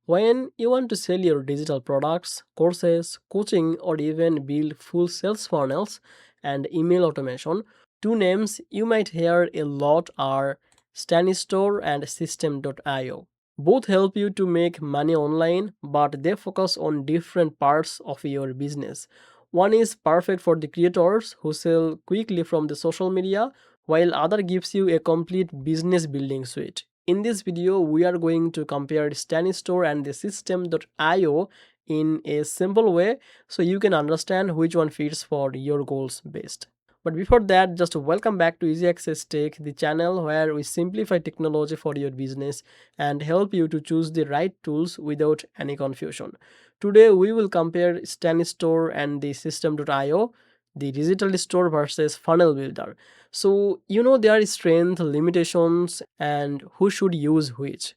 When you want to sell your digital products, courses, coaching, or even build full sales funnels and email automation, two names you might hear a lot are Stanistore and System.io. Both help you to make money online, but they focus on different parts of your business. One is perfect for the creators who sell quickly from the social media, while other gives you a complete business building suite. In this video, we are going to compare Stanistore and the System.io in a simple way so you can understand which one fits for your goals best. But before that, just welcome back to Easy Access Tech, the channel where we simplify technology for your business and help you to choose the right tools without any confusion. Today, we will compare Stanistore and the System.io, the digital store versus funnel builder. So, their strength, limitations, and who should use which.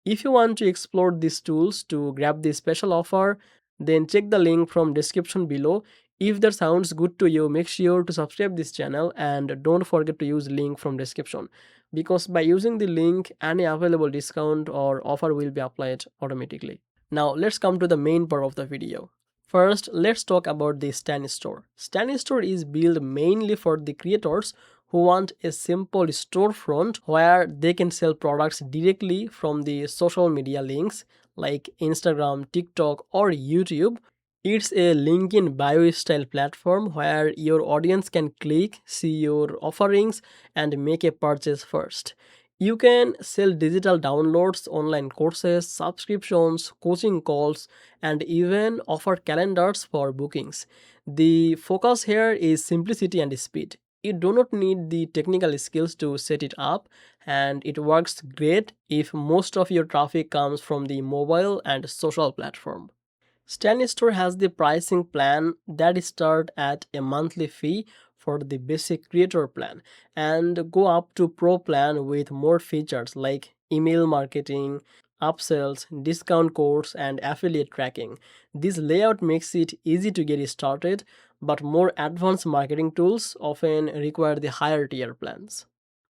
If you want to explore these tools to grab the special offer, then check the link from description below. If that sounds good to you, make sure to subscribe this channel and don't forget to use link from description, because by using the link any available discount or offer will be applied automatically. Now let's come to the main part of the video. First, let's talk about the Stanistore. Stanistore is built mainly for the creators who want a simple storefront where they can sell products directly from the social media links like Instagram, TikTok, or YouTube. It's a link in bio style platform where your audience can click, see your offerings, and make a purchase first. You can sell digital downloads, online courses, subscriptions, coaching calls, and even offer calendars for bookings. The focus here is simplicity and speed. You do not need the technical skills to set it up, and it works great if most of your traffic comes from the mobile and social platform. Stanistore has the pricing plan that start at a monthly fee for the basic creator plan and go up to pro plan with more features like email marketing, upsells, discount codes, and affiliate tracking. This layout makes it easy to get started, but more advanced marketing tools often require the higher tier plans.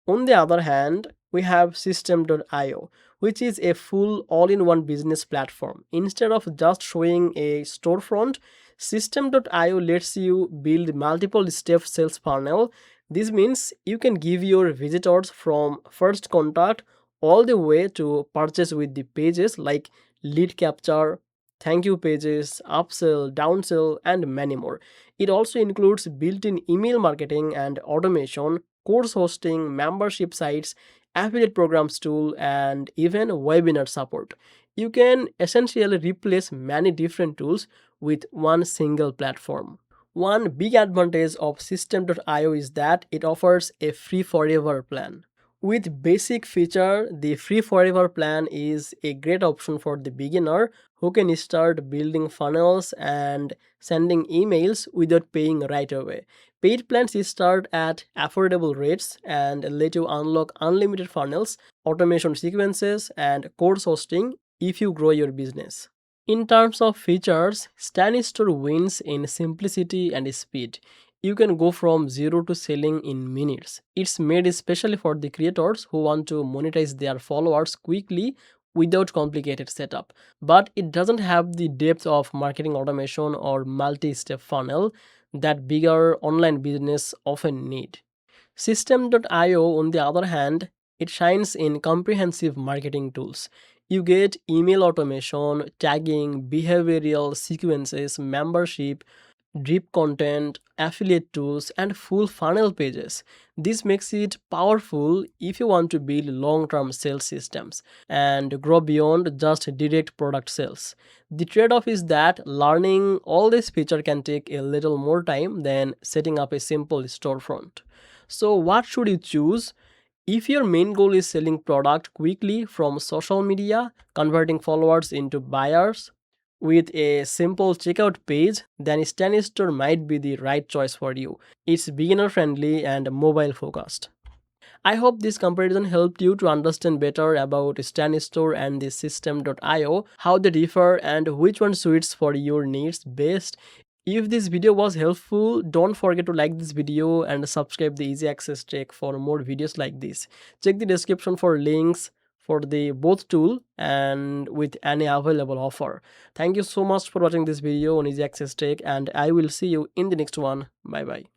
On the other hand, we have System.io, which is a full all-in-one business platform. Instead of just showing a storefront, System.io lets you build multiple step sales funnel. This means you can give your visitors from first contact all the way to purchase with the pages like lead capture, thank you pages, upsell, downsell, and many more. It also includes built-in email marketing and automation, course hosting, membership sites, affiliate programs tool, and even webinar support. You can essentially replace many different tools with one single platform. One big advantage of System.io is that it offers a free forever plan. With basic feature, the free forever plan is a great option for the beginner who can start building funnels and sending emails without paying right away. Paid plans start at affordable rates and let you unlock unlimited funnels, automation sequences, and course hosting if you grow your business. In terms of features, Stanistore wins in simplicity and speed. You can go from zero to selling in minutes. It's made especially for the creators who want to monetize their followers quickly without complicated setup. But it doesn't have the depth of marketing automation or multi-step funnel that bigger online business often need. System.io, on the other hand, it shines in comprehensive marketing tools. You get email automation, tagging, behavioral sequences, membership, drip content, affiliate tools, and full funnel pages. This makes it powerful if you want to build long term sales systems and grow beyond just direct product sales. The trade off is that learning all this feature can take a little more time than setting up a simple storefront. So, what should you choose? If your main goal is selling product quickly from social media, converting followers into buyers with a simple checkout page, then Stanistore might be the right choice for you. It's beginner friendly and mobile focused. I hope this comparison helped you to understand better about Stanistore and the System.io, how they differ and which one suits for your needs best. If this video was helpful, don't forget to like this video and subscribe the Easy Access Tech for more videos like this. Check the description for links for the both tool and with any available offer. Thank you so much for watching this video on Easy Access Tech, and I will see you in the next one. Bye bye.